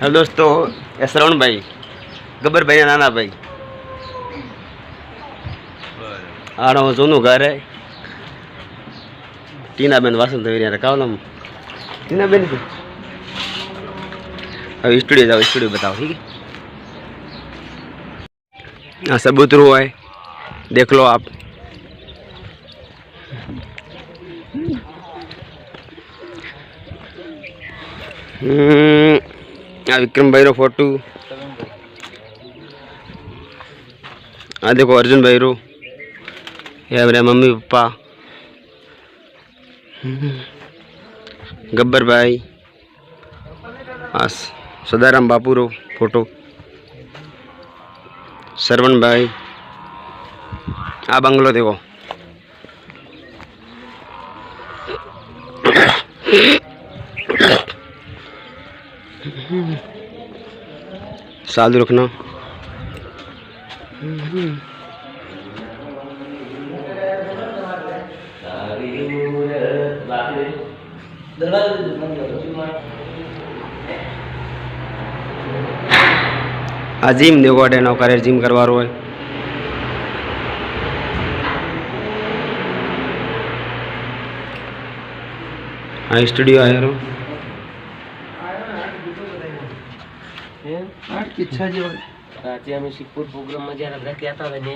Hello दोस्तों, ये श्रवण भाई, गब्बर भाई नाना भाई आना जूनू घर है। टीना बेन वासन तो रखावलम टीना बेन से अब स्टूडियो जाओ, स्टूडियो बताओ ठीक है। हाँ सबूतरू है, देख लो आप। विक्रम भाई रो फोटो, आ देखो अर्जुन भाई रो, ये मेरे मम्मी पापा, गब्बर भाई, सदाराम बापू रो फोटो, श्रवण भाई, आ बंगलो देखो। साधु रखना। आ जिम देखो, अटे नौकर जिम करवा रो है। हाँ स्टूडियो आया रो આજે અમે શિવપુર પ્રોગ્રામમાં જ્યારે આપણે કહેતા હતા ને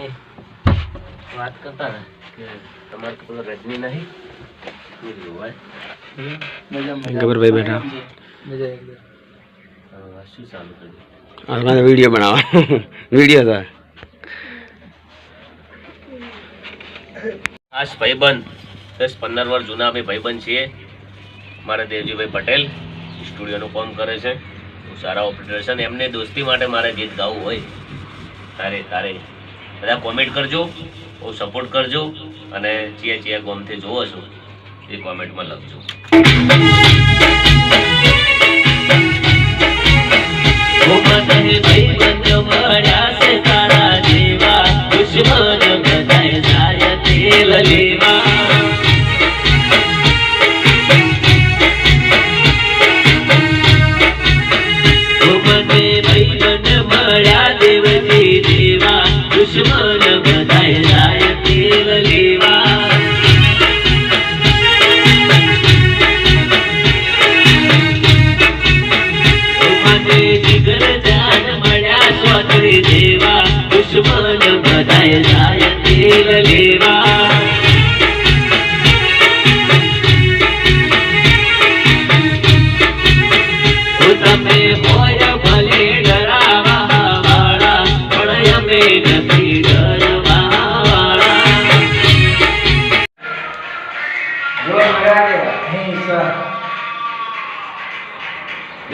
વાત કરતા હતા કે તમારે તો પેલો રજની નહીં गब्बर भाई बैठा શું ચાલુ કર્યું वीडियो बनावा वीडियो था। ખાસ ભાઈબંધ 10-15 વર્ષ જૂના અમે ભાઈબંધ છીએ। મારા દેવજીભાઈ પટેલ સ્ટુડિયોનું કામ કરે છે, સારા ઓપરેટર છે ને એમને દોસ્તી માટે મારે ગીત ગાવું હોય તારે તારે બધા કોમેન્ટ કરજો, બહુ સપોર્ટ કરજો અને ચિયા ગોમથી જોવો છો એ કોમેન્ટમાં લખજો।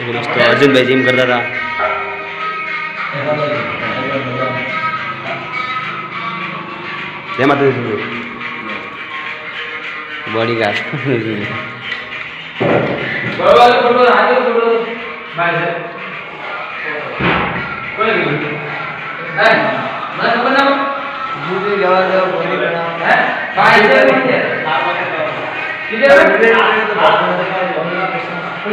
देखो दोस्तों, अर्जुन भाई जिम करता था। जय माता दी। बॉडी का